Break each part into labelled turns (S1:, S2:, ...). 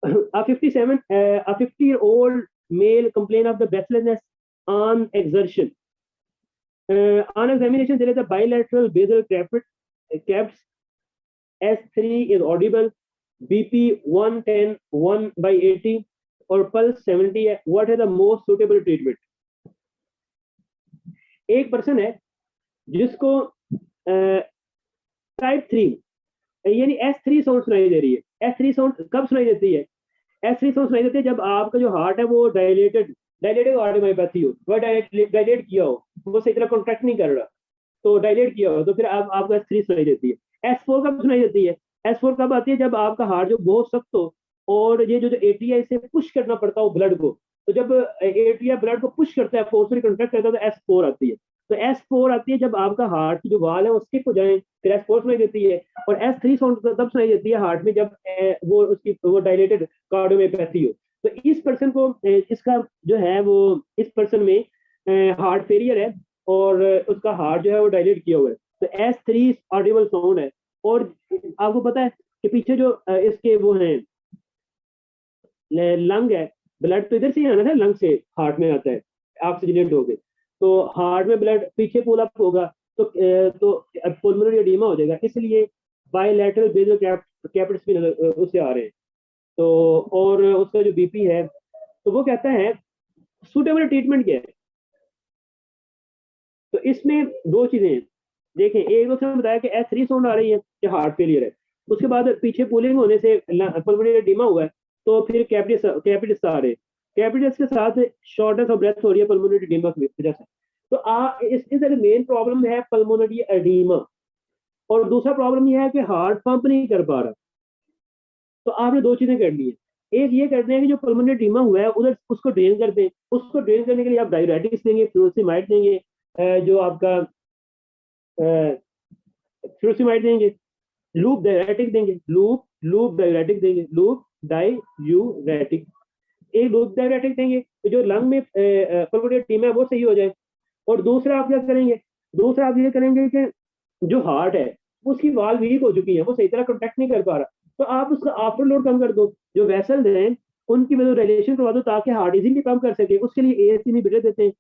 S1: a 50-year-old male complained of the breathlessness on exertion. On examination, there is a bilateral basal caps. S3 is audible. BP 110, 1/80, or pulse 70 है. What is the most suitable treatment? एक person है जिसको type 3 यानी S3 sound सुनाई दे रही है. S3 sound कब सुनाई देती है? S3 साउंड सुनाई देती है जब आपका जो हार्ट है वो डायलेटेड कार्डियोमायोपैथी हो, वह डायलेट किया हो, वो सही तरह कॉन्ट्रैक्ट नहीं कर रहा, तो डायलेट किया हो, तो फिर आपको S3 सुनाई देती है. S4 कब सुनाई देती है? S4 कब आती है? जब आपका हार्ट जो बहुत सख्त हो और ये जो एटीआई से पुश करना पड़ता हो ब्लड को, तो जब एटीआई ब्लड को पुश करता है, फोर्सफुली कॉन्ट्रैक्ट करता है, तो S4 आती है. तो S4 आती है जब आपका हार्ट की जो वाल है वो स्टिफ हो जाए, फिर S4 सुनाई देती है. और S3 साउंड तब सुनाई देती है हार्ट में जब वो डायलेटेड कार्डियोमायोपैथी हो. तो इस पर्सन को इसका जो है वो इस पर्सन में हार्ट फेलियर है और उसका हार्ट जो है वो डायलेट किया हुआ है. तो S3 ऑडिबल साउंड है. और आपको पता है कि पीछे जो इसके वो हैं लंग है, ब्लड तो इधर से ही आना था, लंग से हार्ट में आता है ऑक्सीजनेट हो गए, तो हार्ट में ब्लड पीछे पुल अप होगा तो पुल्मोनरी एडीमा हो जाएगा. इसलिए बायलैटरल बेसल कैपिटस भी उससे आ रहे हैं. तो और उसका जो बीपी है, तो वो कहता है सूटेबल ट्रीटमेंट क्या है. तो इसमें दो चीजें हैं. देखें, एक तो बताया कि S3 साउंड आ रही है कि हार्ट फेलियर है, उसके बाद पीछे पुलिंग होने से पुल्मोनरी एडीमा हुआ है, तो फिर कैपिटस आ रहे हैं. कैपिटस के साथ शॉर्टनेस ऑफ ब्रेथ हो रही है पुल्मोनरी एडीमा की वजह से. तो इसके मेन प्रॉब्लम है पुल्मोनरी एडीमा. और दूसरा प्रॉब्लम यह है कि हार्ट पंप नहीं कर पा रहा. तो आपने दो चीजें कर ली है. एक ये करते हैं कि जो पुल्मोनरी एडीमा हुआ है उधर उसको ड्रेन करते हैं. उसको ड्रेन करने के लिए आप डायरेटिक्स देंगे, फ्यूरोसिमाइड देंगे, जो आपका फ्यूरोसिमाइड देंगे, लूप डायरेटिक देंगे, लूप डायरेटिक देंगे, लूप डायूरेटिक. एक लूप डायरेटिक देंगे तो जो लंग में पुल्मोनरी एडीमा है वो सही हो जाए. और दूसरा आप क्या करेंगे? दूसरा आप ये करेंगे कि जो हार्ट है उसकी वाल वीक हो चुकी है, वो सही तरह कॉन्टैक्ट नहीं कर पा रहा, तो आप उसका आफ्टर लोड कम कर दो. जो वेसल हैं उनकी वजह रिलेशन करवा दो ताकि हार्ट इजीली कम कर सके. उसके लिए एएस इनहिबिटर देते हैं.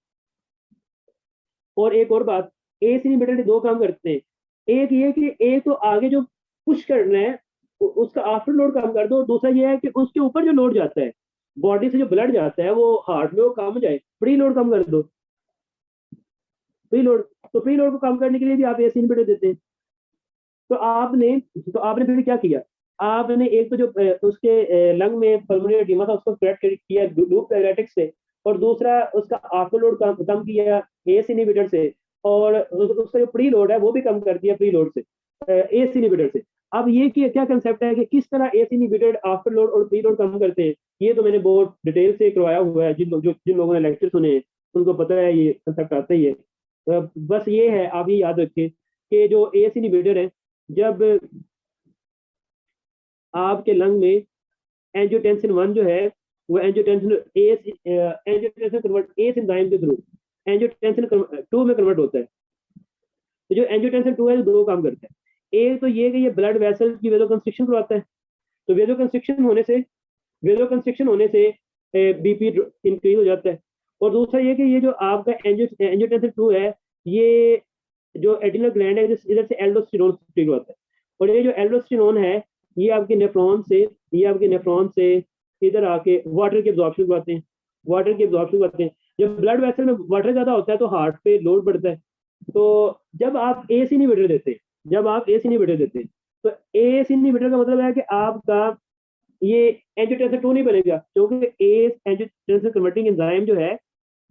S1: और एक और बात, एएस इनहिबिटर दो काम करते हैं. एक ये कि एक तो आगे जो पुश करना है उसका आफ्टर लोड कम कर दो. और दूसरा ये है कि उसके ऊपर जो लोड जाता है, बॉडी से जो ब्लड जाता है वो हार्ट में वो कम हो जाए, प्री लोड कम कर दो. प्री लोड, तो प्री लोड को कम करने के लिए भी आप एएस इनहिबिटर देते हैं. तो आपने फिर क्या किया? आपने एक तो जो उसके लंग में पुल्मोनरी एडीमा था उसको करेक्ट किया लूप डायरेटिक्स से, और दूसरा उसका आफ्टर लोड कम किया एएस इनहिबिटर से, और उसका जो प्री लोड है वो भी कम कर दिया प्री लोड से, एएस इनहिबिटर से. अब ये क्या कंसेप्ट है कि किस तरह एएस इनहिबिटर आफ्टर लोड और प्री लोड कम करते हैं, ये तो मैंने बहुत डिटेल से करवाया हुआ है. जिन लोगों ने लेक्चर सुने हैं उनको पता है, ये कंसेप्ट आता ही है. बस ये है, आप ये याद रखें कि जो एएस इनहिबिटर है, जब आपके लंग में एंजियोटेंसिन 1 जो है वो एंजियोटेंसिन कन्वर्ट एस एंजाइम के थ्रू एंजियोटेंसिन 2 में कन्वर्ट होता है. तो जो एंजियोटेंसिन 2 है दो काम करता है. एक तो ये कि ये ब्लड वेसल की वेसोकंस्ट्रिक्शन करवाता है, तो वेसोकंस्ट्रिक्शन होने से बीपी इंक्रीज हो जाता है. और दूसरा ये कि ये जो आपका एंजियोटेंसिन 2 है, ये जो एड्रिनल ग्लैंड है इधर से एल्डोस्टेरोन सीक्रेट होता है. और ये जो एल्डोस्टेरोन है ये आपके नेफ्रॉन से इधर आके वाटर की एब्जॉर्प्शन करवाते हैं. जब ब्लड वेसल में वाटर ज्यादा होता है तो हार्ट पे लोड बढ़ता है. तो जब आप एएस इनहिबिटर देते हैं तो एएस इनहिबिटर का मतलब है कि आपका ये एंजियोटेंसिन 2 नहीं बनेगा, क्योंकि एएस एंजियोटेंसिन कन्वर्टिंग एंजाइम जो है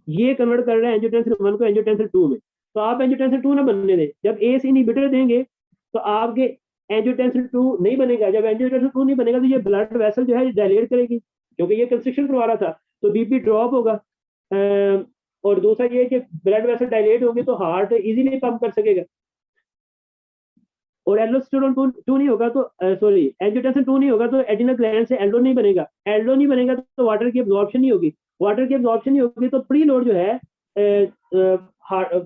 S1: ये कन्वर्ट कर रहा है एंजियोटेंसिन 1 को एंजियोटेंसिन 2 में. तो आप एंजियोटेंसिन 2 ना बनने दें. जब एएस इनहिबिटर देंगे तो आपके एंजियोटेंसिन 2 नहीं बनेगा. जब एंजियोटेंसिन 2 नहीं बनेगा तो ये ब्लड वेसल जो है डायलेट करेगी, क्योंकि ये कंस्ट्रिक्शन करवा रहा था, तो बीपी ड्रॉप होगा. और दूसरा ये कि ब्लड वेसल डायलेट होंगे तो हार्ट इजीली पंप कर सकेगा. और एल्डोस्टेरोन 2 नहीं होगा तो एंजियोटेंसिन 2 नहीं होगा तो एड्रिनल ग्लैंड से एल्डो नहीं बनेगा तो वाटर की एब्जॉर्प्शन नहीं होगी. तो प्री लोड जो है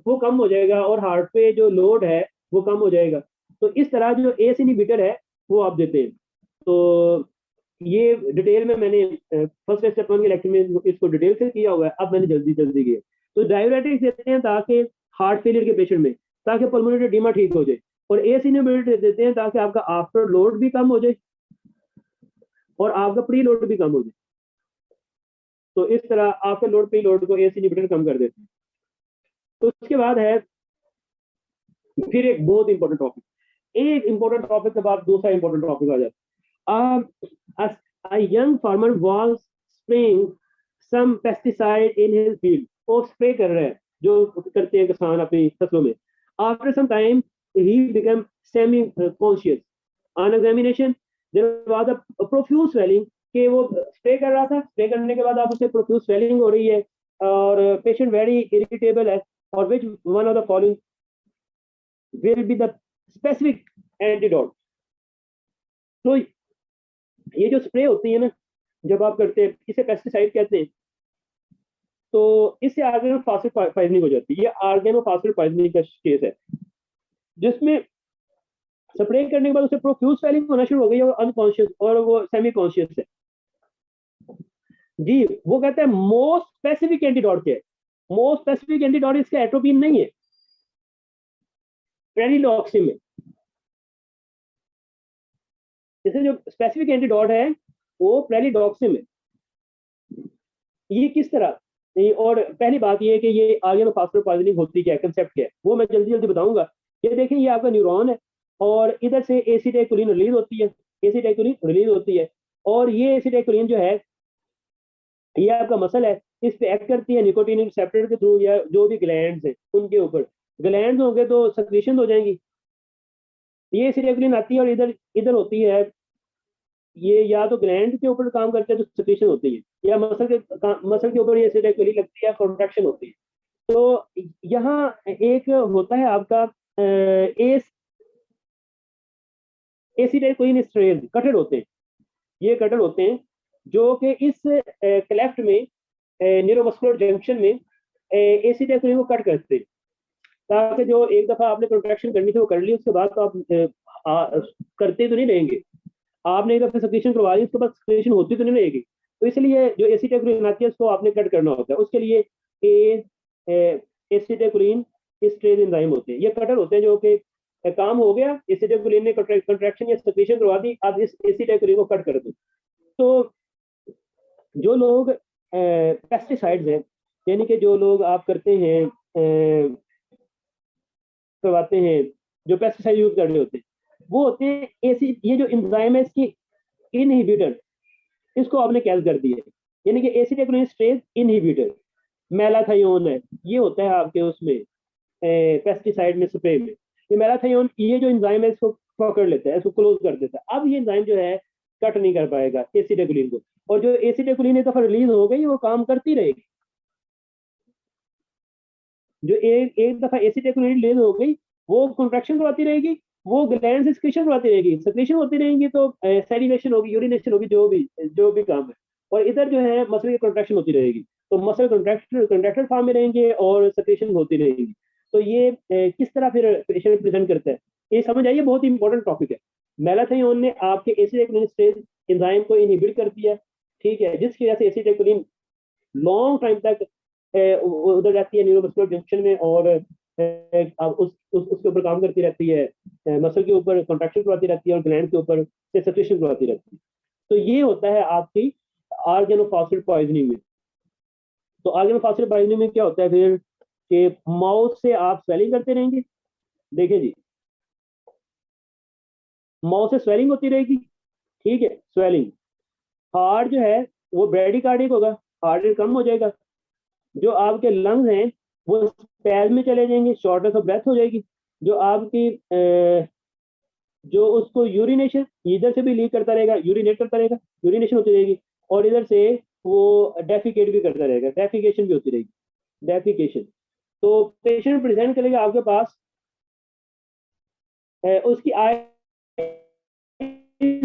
S1: वो कम हो जाएगा और हार्ट पे जो लोड है वो कम हो जाएगा. तो इस तरह जो एएस इनहिबिटर है वो आप देते हैं. तो ये डिटेल में मैंने फर्स्ट स्टेप 1 के लेक्चर में इसको डिटेल से किया हुआ है, अब मैंने जल्दी जल्दी किया। तो डाययूरेटिक्स देते हैं ताकि हार्ट फेलियर के पेशेंट में, ताकि पल्मोनरी एडिमा ठीक हो जाए, और एस इनहिबिटर देते हैं ताकि आपका आफ्टर लोड भी कम हो जाए और आपका प्री लोड भी कम हो जाए। तो इस तरह आफ्टर लोड प्री लोड को एस इनहिबिटर कम कर देते हैं। तो उसके बाद है फिर एक बहुत इंपॉर्टेंट टॉपिक, एक इंपॉर्टेंट टॉपिक के बाद दूसरा इंपॉर्टेंट टॉपिक आ जाता है। A young farmer was spraying some pesticide in his field. वो स्प्रे कर रहा है, जो करते हैं किसान अपनी फसलों में। After some time, he became semi-conscious. On examination, there was a profuse swelling. कि वो स्प्रे कर रहा था, स्प्रे करने के बाद आप उसे प्रोफ्यूज स्वेलिंग हो रही है और पेशेंट वेरी इरिटेबल है, और which one of the following will be the specific antidote. तो ये जो स्प्रे होती है ना, जब आप करते हैं, इसे पेस्टिसाइड कहते हैं। तो इससे ऑर्गेनोफॉस्फेट पॉइजनिंग हो जाती है। ये ऑर्गेनोफॉस्फेट पॉइजनिंग का केस है, जिसमें स्प्रे करने के बाद उसे प्रोफ्यूज स्वेलिंग होना शुरू हो गई और अनकॉन्शियस और वो सेमी कॉन्शियस है जी। वो कहते हैं मोस्ट स्पेसिफिक एंटीडोट क्या है? मोस्ट स्पेसिफिक एंटीडोट इसका एट्रोपिन नहीं है, प्रेडिलॉक्सिम है। जैसे जो स्पेसिफिक एंटीडोट है वो प्रेडिलॉक्सिम है। ये किस तरह? और पहली बात ये है कि ये ऑर्गेनोफॉस्फेट पॉइजनिंग होती क्या है, कंसेप्ट क्या है, वो मैं जल्दी जल्दी बताऊंगा। ये देखें, ये आपका न्यूरॉन है और इधर से एसिटाइकोलिन रिलीज होती है, एसिटाइकोलिन रिलीज होती है, और ये एसिटाइकोलिन जो है ये आपका मसल है, इस पे एक्ट करती है निकोटीन रिसेप्टर के थ्रू, या जो भी ग्लैंड्स हैं उनके ऊपर। ग्लैंड्स होंगे तो सक्रीशन हो जाएंगी, ये एसिटाइकोलिन आती है और इधर इधर होती है। ये या तो ग्लैंड के ऊपर काम करते हैं तो सिक्रीशन होती है, या मसल के ऊपर ये एसिटाइकोलिन लगती है, कॉन्ट्रैक्शन होती है। तो यहाँ एक होता है आपका एसिटाइकोलिन स्ट्रेन, कटर होते हैं, ये कटर होते हैं जो कि इस क्लेफ्ट में न्यूरोमस्कुलर जंक्शन में एसिटाइकोलिन को कट करते हैं, ताकि जो एक दफा आपने कॉन्ट्रैक्शन करनी थी वो कर ली, उसके बाद तो आप करते तो नहीं रहेंगे। आपने एक दफा सक्रीशन करवा दी, उसके बाद सक्रीशन होती तो नहीं रहेगी। तो इसलिए जो एसिटाइकोलिन आती है उसको आपने कट करना होता है, उसके लिए एसिटाइकोलिन स्ट्रेज एंजाइम होते हैं, ये कटर होते हैं जो कि काम हो गया, एसिटाइकोलिन ने कॉन्ट्रैक्शन या सक्रीशन करवा दी, आप इस एसिटाइकोलिन को कट कर दो। तो जो लोग पेस्टिसाइड्स हैं, यानी कि जो लोग आप करते हैं करवाते हैं, जो पेस्टिसाइड यूज कर रहे होते हैं, वो होते हैं ये जो एंजाइम है इसकी इनहिबिटर, इसको आपने कैल कर दिया, यानी कि एसिटाइकोलिन स्ट्रेज इनहिबिटर मेलाथायोन है, ये होता है आपके उसमें पेस्टिसाइड में, स्प्रे में। ये मेलाथायोन, ये जो एंजाइम है इसको पकड़ लेता है, इसको क्लोज कर देता है। अब ये एंजाइम जो है कट नहीं कर पाएगा एसिटाइकोलिन को, और जो एसिटाइकोलिन एक दफा रिलीज हो गई वो काम करती रहेगी। जो एक दफा एसिटाइकोलिन रिलीज हो गई वो कॉन्ट्रैक्शन करवाती रहेगी, वो ग्लैंड से सिक्रीशन करवाती रहेगी, सिक्रीशन होती रहेंगी तो सैलिवेशन होगी, यूरिनेशन होगी, जो भी काम है, और इधर जो है मसल की कॉन्ट्रैक्शन होती रहेगी, तो मसल कॉन्ट्रैक्टर फॉर्म में रहेंगे और सिक्रीशन होती रहेगी। तो ये किस तरह फिर पेशेंट प्रेजेंट करता है, ये समझ आइए, बहुत इंपॉर्टेंट टॉपिक है। मेलाथायोन ने आपके एसिटाइकोलिन स्ट्रेज एंजाइम को इनहिबिट कर दिया, ठीक है, जिसकी वजह से एसिटाइकोलिन लॉन्ग टाइम तक उधर जाती है न्यूरोमस्कुलर जंक्शन में, और उसके ऊपर काम करती रहती है, मसल के ऊपर कॉन्ट्रैक्शन करवाती रहती है और ग्लैंड के ऊपर से सक्रीशन करवाती रहती है। तो ये होता है आपकी ऑर्गेनोफॉस्फेट पॉइजनिंग में। तो ऑर्गेनोफॉस्फेट पॉइजनिंग में क्या होता है फिर कि माउथ से आप स्वेलिंग करते रहेंगे, देखिए जी, माउथ से स्वेलिंग होती रहेगी, ठीक है, स्वेलिंग। हार्ट जो है वो ब्रेडिकार्डिक होगा, हार्ट रेट कम हो जाएगा, जो आपके लंग्स हैं वो स्पेल में चले जाएंगे, शॉर्टनेस ऑफ ब्रेथ हो जाएगी, जो आपकी जो उसको यूरिनेशन इधर से भी लीक करता रहेगा, यूरिनेट करता रहेगा, यूरिनेशन होती रहेगी, और इधर से वो डेफिकेट भी करता रहेगा, डेफिकेशन भी होती रहेगी, डेफिकेशन। तो पेशेंट प्रेजेंट करेगा आपके पास, उसकी आईज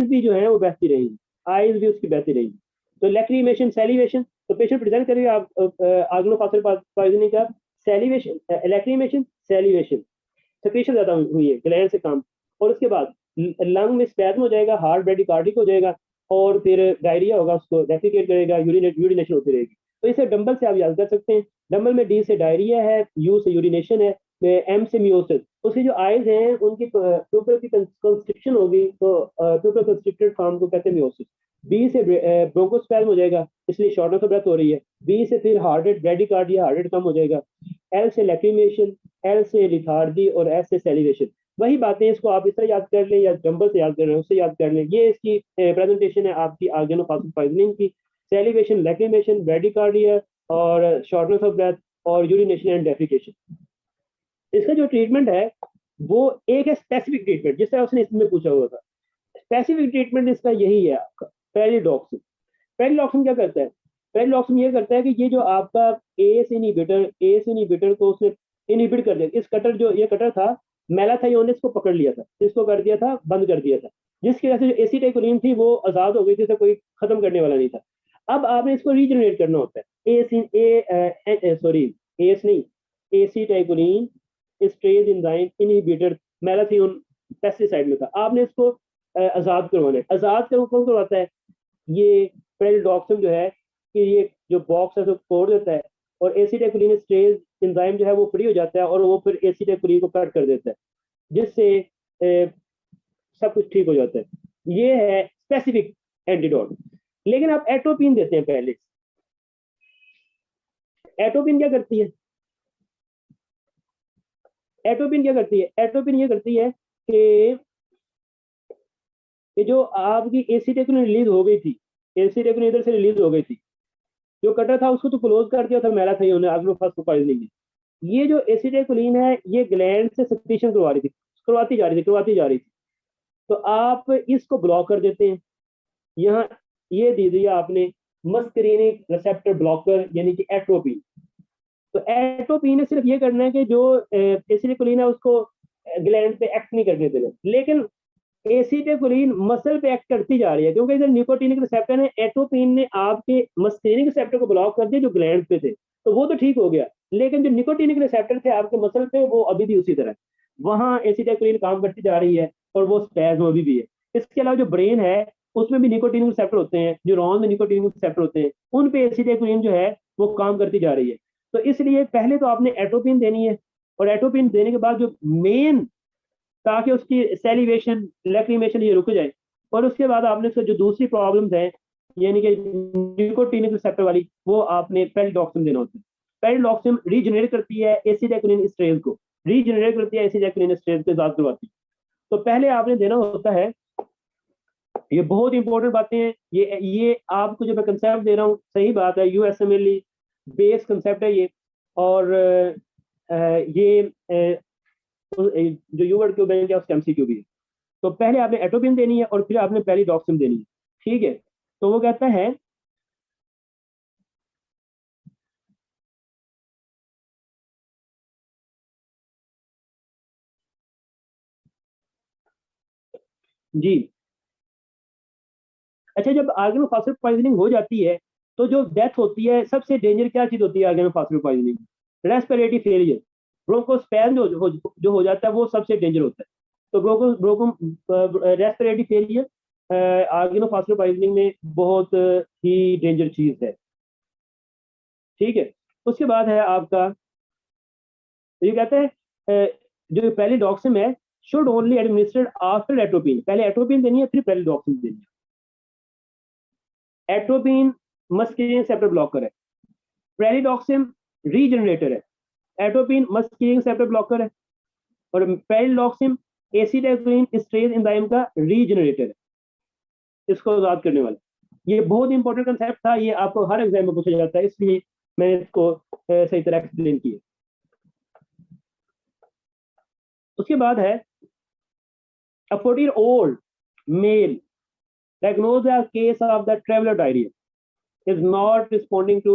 S1: भी जो है वो बहती रहेगी, आईज भी उसकी बहती रहेगी। तो लैक्रीमेशन, सैलिवेशन, तो पेशेंट प्रेजेंट करेगा आप ऑर्गेनोफॉस्फेट पॉइजनिंग का, सैलिवेशन, लैक्रीमेशन, सैलिवेशन, सक्रीशन ज्यादा हुई है ग्लैंड से काम, और उसके बाद लंग में स्पैज्म हो जाएगा, हार्ट ब्रेडिकार्डिक हो जाएगा, और फिर डायरिया होगा, उसको डेफिकेट करेगा, यूरिनेशन होती रहेगी। तो इसे डंबल से आप याद कर सकते हैं। डंबल में डी से डायरिया है, यू से यूरिनेशन है, एम से मियोसिस। उसकी जो आइज हैं उनकी प्यूपल की कंस्ट्रिक्शन होगी, तो प्यूपल कंस्ट्रिक्टेड फॉर्म को कहते हैं मियोसिस। बी से ब्रोंकोस्पैल्म हो जाएगा, इसलिए शॉर्टनेस ऑफ ब्रेथ हो रही है। बी से फिर heart rate, bradycardia, heart rate कम हो जाएगा। एल से लैक्रिमेशन, एल से लिथार्जी और एस से सेलिवेशन। वही बातें, इसको आप इस तरह याद कर लें या डंबल से याद कर रहे हैं उससे याद कर लें। ये इसकी प्रेजेंटेशन है आपकी ऑर्गेनोफॉस्फेट पॉइजनिंग की। सेलिवेशन, लैक्रिमेशन, ब्रेडिकार्डिया और शॉर्टनेस ऑफ ब्रेथ और यूरिनेशन एंड डेफिकेशन। इसका जो ट्रीटमेंट है वो एक है स्पेसिफिक ट्रीटमेंट, जिससे उसने इसमें पूछा हुआ था। स्पेसिफिक ट्रीटमेंट इसका यही है आपका पेरिडॉक्सिन। पेरिडॉक्सिन क्या करता है? पेरिडॉक्सिन ये करता है कि ये जो आपका एस इनहिबिटर को उसने इनहिबिट कर दिया। इस कटर, जो ये कटर था, मेलाथायोन ने इसको पकड़ लिया था, इसको कर दिया था, बंद कर दिया था, जिसकी वजह से जो एसिटाइकोलिन थी वो आजाद हो गई थी, इसे कोई खत्म करने वाला नहीं था। अब आपने इसको रीजनरेट करना होता है। एस नहीं, एसिटाइकोलिन स्ट्रेज एंजाइम इनहिबिटर मेलाथायोन पेस्टिसाइड में था, आपने इसको आजाद करवाना है। आजाद कौन करवाता है? ये पेरिडॉक्सिन जो है, कि ये जो बॉक्स है उसको तोड़ देता है और एसिटाइकोलिन स्ट्रेज एंजाइम जो है वो फ्री हो जाता है और वो फिर एसिटाइकोलिन को कट कर देता है, जिससे सब कुछ ठीक हो जाता है। ये है स्पेसिफिक एंटीडोट। लेकिन आप एटोपिन देते हैं पहले। एटोपिन क्या करती है? एटोपिन क्या करती है? एटोपिन ये करती है कि जो आपकी एसिटाइकोलिन रिलीज हो गई थी, एसिटाइकोलिन इधर से रिलीज हो गई थी, जो कटर था उसको तो क्लोज कर दिया था मेलाथायोन ने ऑर्गेनोफॉस्फेट में। ये जो एसिटाइकोलिन है ये ग्लैंड से सक्रीशन करवाती जा रही थी। तो आप इसको ब्लॉक कर देते हैं। यहाँ ये दे दिया आपने मस्करीनिक रिसेप्टर ब्लॉकर, यानी कि एट्रोपिन। तो एट्रोपिन ने सिर्फ ये करना है कि जो एसिटाइकोलिन है उसको ग्लैंड पे एक्ट नहीं करने देना, लेकिन एसिटाइकोलिन मसल पे एक्ट करती जा रही है, क्योंकि इधर निकोटिनिक रिसेप्टर है। एट्रोपिन ने आपके मस्करीनिक रिसेप्टर को ब्लॉक कर दिया जो ग्लैंड पे थे, तो वो तो ठीक हो गया, लेकिन जो निकोटिनिक रिसेप्टर थे आपके मसल पे वो अभी भी उसी तरह, वहां एसिटाइकोलिन काम करती जा रही है और वो स्पैज्म अभी भी है। इसके अलावा जो ब्रेन है उसमें भी निकोटिनिक रिसेप्टर होते हैं, न्यूरॉन में निकोटिनिक रिसेप्टर होते हैं, उन पे एसिटाइकोलिन जो है वो काम करती जा रही है। तो इसलिए पहले तो आपने एट्रोपिन देनी है, और एट्रोपिन देने के बाद जो मेन, ताकि उसकी सेलिवेशन, लैक्रिमेशन ये रुक जाए, और उसके बाद आपने जो दूसरी प्रॉब्लम्स हैं यानी कि निकोटिनिक रिसेप्टर वाली, वो आपने पेरिडॉक्सिन देना होता है। पेरिडॉक्सिन रीजनरेट करती है एसिटाइकोलिन स्ट्रेस को, रीजनरेट करती है एसिटाइकोलिन स्ट्रेस को आजाद करवाती है। तो पहले आपने देना होता है, ये बहुत इंपॉर्टेंट बातें हैं। ये आपको जो मैं कंसेप्ट दे रहा हूँ सही बात है, यूएसएमएल बेस कंसेप्ट है ये। और ये जो यूवर्ड क्यूब बैंक है उसका एमसीक्यू भी है। तो पहले आपने एटोपिन देनी है और फिर आपने पेरिडॉक्सिन देनी है, ठीक है। तो वो कहता है जी, अच्छा, जब ऑर्गेनोफॉस्फेट पॉइजनिंग हो जाती है तो जो डेथ होती है, सबसे डेंजर क्या चीज होती है organophosphate poisoning? Respiratory failure, bronchospasm जो हो जाता है वो सबसे डेंजर होता है। तो रेस्पिरेटरी फेलियर ऑर्गेनोफॉस्फेट पॉइजनिंग में बहुत ही डेंजर चीज है, ठीक है। उसके बाद है आपका, तो ये कहते हैं जो पेरिडॉक्सिन है should only administered after atropine. पहले एट्रोपिन देनी है फिर पेरिडॉक्सिन देनी है। एट्रोपिन मस्कुलिन रिसेप्टर ब्लॉकर है, पेरिडॉक्सिन रीजनरेटर है। एट्रोपिन मस्कुलिन रिसेप्टर ब्लॉकर है और पेरिडॉक्सिन एसिटाइकोलिन स्ट्रेस एंजाइम का रीजनरेटर है, इसको आजाद करने वाला। ये बहुत इंपॉर्टेंट कंसेप्ट था, ये आपको हर एग्जाम में पूछा जाता है, इसलिए मैंने इसको सही तरह एक्सप्लेन किया। उसके बाद है a 14-year-old male diagnosed as case of the traveler diarrhea is not responding to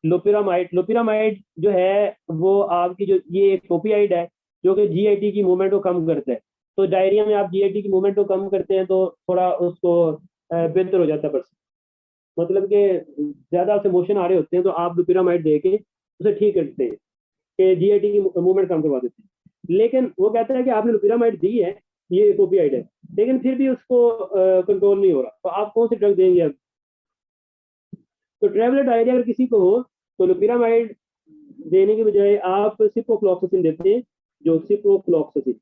S1: loperamide. Loperamide जो है वो आपकी जो ये एक ओपियाइड है जो कि जीआईटी की मूवमेंट को कम करता है। तो डायरिया में आप जीआईटी की मूवमेंट को कम करते हैं तो थोड़ा उसको बेहतर हो जाता है। बस मतलब कि ज्यादा से मोशन आ रहे होते हैं तो आप लोपिरामाइड दे के उसे ठीक करते हैं कि जीआईटी की मूवमेंट कम करवा देते हैं। लेकिन वो कहता है कि आपने लोपिरामाइड दी है ये एक ओपियाइड है, लेकिन फिर भी उसको कंट्रोल नहीं हो रहा, तो आप कौन सी ड्रग देंगे अब? तो ट्रेवलर डायरिया अगर किसी को हो तो लोपिरामाइड देने के बजाय आप सिप्रोफ्लॉक्सासिन देते हैं, जो सिप्रोफ्लॉक्सासिन।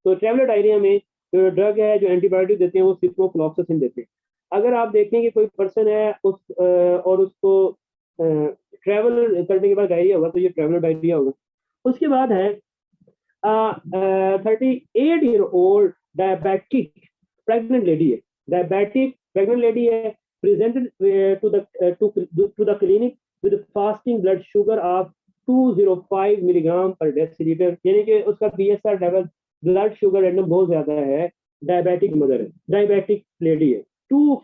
S1: तो ट्रेवलर डायरिया में जो ड्रग है, जो एंटीबायोटिक देते हैं, वो सिप्रोफ्लॉक्सासिन देते हैं। अगर आप देखें कि कोई पर्सन है और उसको ट्रैवल करने के बाद डायरिया होगा, तो ये ट्रैवलर डायरिया होगा। उसके बाद है 38-year-old diabetic pregnant lady है, diabetic pregnant lady है, presented to the clinic with fasting blood sugar of 205 milligram पर डेसीलीटर, यानी कि उसका BSR लेवल, ब्लड शुगर एकदम बहुत ज्यादा है, डायबिटिक मदर है, डायबिटिक लेडी है। टू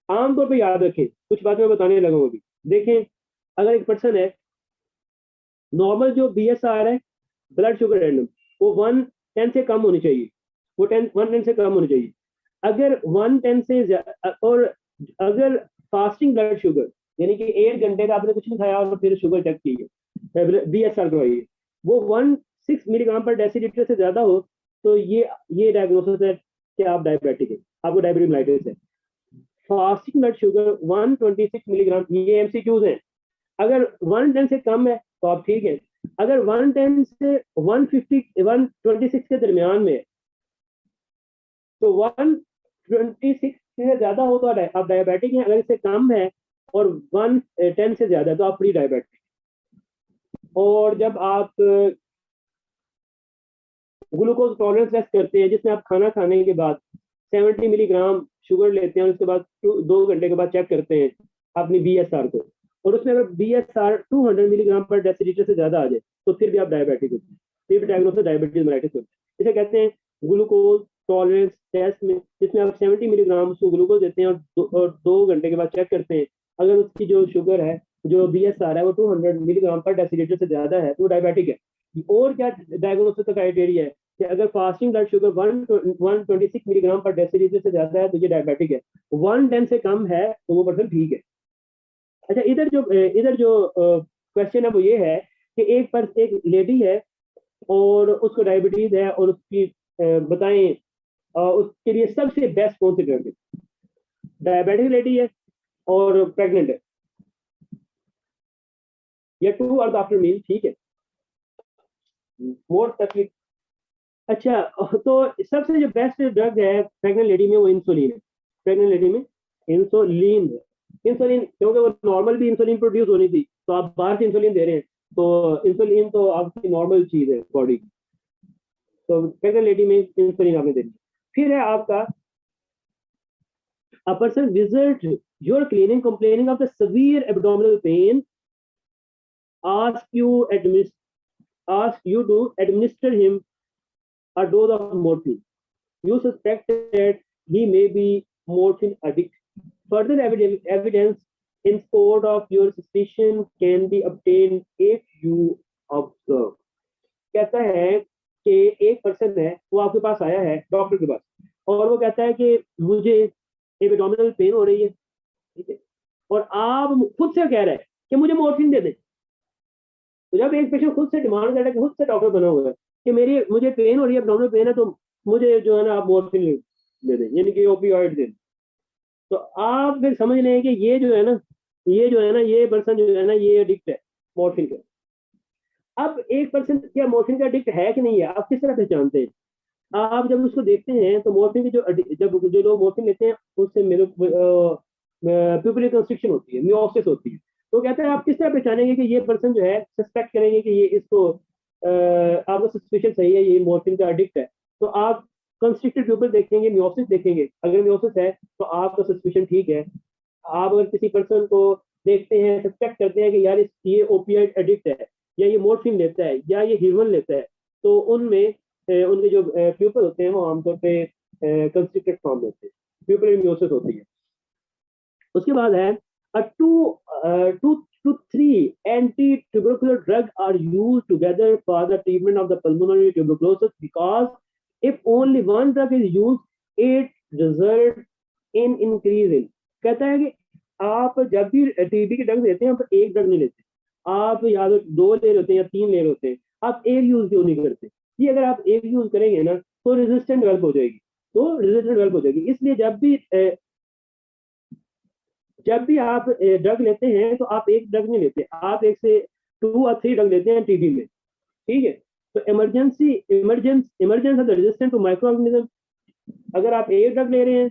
S1: आमतौर पे याद रखें, कुछ बातें मैं बताने लगा हूं अभी। देखें, अगर एक पर्सन है, नॉर्मल जो BSR है, ब्लड शुगर रैंडम, वो 110 से कम होनी चाहिए, वो 110 से कम होनी चाहिए। अगर 110 से और अगर फास्टिंग ब्लड शुगर, यानी कि 1 घंटे का आपने कुछ नहीं खाया और फिर शुगर चेक की है, BSR करवाइए, वो 16 मिलीग्राम पर डेसीलीटर से ज्यादा हो, तो ये डायग्नोसिस है कि आप डायबिटिक है, आपको डायबिटिक मेलाइटिस है। फास्टिंग ब्लड शुगर 126 मिलीग्राम, ये MCQs हैं। अगर 110 से कम है तो आप ठीक है, अगर 110 से 150 126 के दरमियान में, तो 126 से ज्यादा हो तो आप डायबिटिक हैं। अगर इससे कम है और 110 से ज्यादा, तो आप प्री डायबिटिक। और जब आप ग्लूकोज टॉलरेंस टेस्ट करते हैं, जिसमें आप खाना खाने के बाद 70 मिलीग्राम शुगर लेते हैं और उसके बाद 2 घंटे के बाद चेक करते हैं अपनी BSR को, और उसमें अगर BSR 200 मिलीग्राम पर डेसीलीटर से ज्यादा आ जाए, तो फिर भी आप डायबिटिक होते हैं, फिर भी डायग्नोसिस डायबिटीज मेलाइटिस होता है। इसे कहते हैं ग्लूकोज टॉलरेंस टेस्ट में, जिसमें आप 70 मिलीग्राम उसको ग्लूकोज देते हैं और 2 घंटे के बाद चेक करते हैं, अगर उसकी जो शुगर है, जो BSR है, वो 200 मिलीग्राम पर डेसीलीटर से ज्यादा है, तो डायबिटिक है। और क्या डायग्नोसिस का क्राइटेरिया है कि अगर फास्टिंग ब्लड शुगर 126 मिलीग्राम पर डेसीलीटर से ज्यादा है, तो ये डायबिटिक है। 110 से कम है तो वो पर्सन ठीक है। अच्छा, इधर जो क्वेश्चन है वो ये है कि एक लेडी है और उसको डायबिटीज है, और उसकी बताएं उसके लिए सबसे बेस्ट कौन सी ड्रग है? डायबिटिक लेडी है और प्रेग्नेंट है, या 2 आवर आफ्टर मील, ठीक है, मोर तकलीफ। अच्छा, तो सबसे जो बेस्ट ड्रग है प्रेग्नेंट लेडी में, वो इंसुलिन है। प्रेग्नेंट लेडी में इंसुलिन है। इंसुलिन, क्योंकि वो नॉर्मल भी इंसुलिन प्रोड्यूस होनी थी, तो आप बाहर से इंसुलिन दे रहे हैं, तो इंसुलिन तो आपकी नॉर्मल चीज है बॉडी की, तो प्रेग्नेंट लेडी में इंसुलिन आपने दे दी। फिर है आपका, a person visit your clinic complaining of the severe abdominal pain, ask you to administer him a dose of morphine. You suspect that he may be morphine addict. Further evidence in support of your suspicion can be obtained if you observe. कहता है कि एक person है, वो आपके पास आया है doctor के पास, और वो कहता है कि मुझे एब्डोमिनल पेन हो रही है, ठीक है, और आप खुद से कह रहे हैं कि मुझे मॉर्फिन दे दें। तो जब एक पेशेंट खुद से डिमांड कर रहा है कि खुद से डॉक्टर बना हुआ है कि मुझे पेन हो रही है, एब्डोमिनल पेन है, तो मुझे जो है ना आप मॉर्फिन दे दें, यानी कि ओपियोइड दे दें, तो आप फिर समझ लें कि ये जो है ना, ये पर्सन जो है ना, ये एडिक्ट है मॉर्फिन का। अब एक पर्सन क्या मॉर्फिन का एडिक्ट है कि नहीं है, आप किस तरह पहचानते हैं? आप जब उसको देखते हैं तो मॉर्फिन की जो लोग मॉर्फिन लेते हैं, उससे प्यूपिल कंस्ट्रिक्शन होती है, मियोसिस होती है। तो कहते हैं आप किस तरह पहचानेंगे कि ये पर्सन जो है, सस्पेक्ट करेंगे कि ये इसको आपको सस्पिशन सही है, ये मॉर्फिन का एडिक्ट है, तो आप कंस्ट्रिक्टेड प्यूपिल देखेंगे, मियोसिस देखेंगे। अगर मियोसिस है तो आपका सस्पिशन ठीक है। आप अगर किसी पर्सन को देखते हैं, सस्पेक्ट करते हैं कि यार ये ओपियाइड एडिक्ट है, या ये मॉर्फिन लेता है, या ये हीरोइन लेता है, तो उनमें उनके जो प्यूपल होते हैं वो आमतौर पे कंस्ट्रिक्टेड फॉर्म में होते हैं, प्यूपल मियोसिस होती है। उसके बाद है two to three anti-tubercular drugs are used together for the treatment of the pulmonary tuberculosis, because if only one drug is used, it results in increase in। कहता है कि आप जब भी टीबी की ड्रग देते हैं, आप एक ड्रग नहीं लेते, आप या तो 2 ले लेते हैं या 3 ले लेते हैं, आप एक यूज क्यों नहीं करते? ये अगर आप एक यूज करेंगे ना तो रेजिस्टेंट डेवलप हो जाएगी, इसलिए जब भी आप ड्रग लेते हैं तो आप एक ड्रग नहीं लेते, आप एक से 2 और 3 ड्रग लेते हैं टीबी में, ठीक है। तो emergence of the resistant to microorganism, अगर आप एक ड्रग ले रहे हैं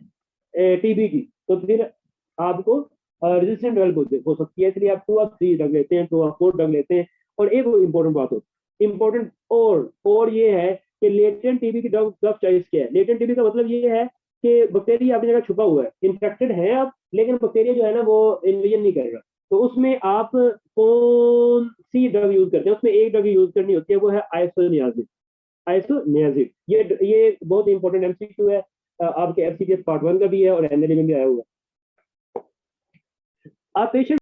S1: टीबी की तो फिर आपको रेजिस्टेंट डेवलप हो सकती है, इसलिए आप 2 और 3 ड्रग लेते हैं, 2 और 4 ड्रग लेते हैं। और एक इंपॉर्टेंट बात हो, इंपॉर्टेंट और ये है कि लेटेंट टीबी की ड्रग चॉइस क्या है। लेटेंट टीबी का मतलब ये है कि बैक्टीरिया अपनी जगह छुपा हुआ है, इन्फेक्टेड है आप, लेकिन बैक्टीरिया जो है ना वो इन्वेजन नहीं कर रहा। तो उसमें आप कौन सी ड्रग यूज करते हैं, उसमें एक ड्रग यूज करनी होती है, वो है आइसोनियाजिड। ये बहुत इंपॉर्टेंट एमसीक्यू है, आपके एफसीपीएस पार्ट 1 का भी है और एनएलए में भी आया हुआ है। आप पेशेंट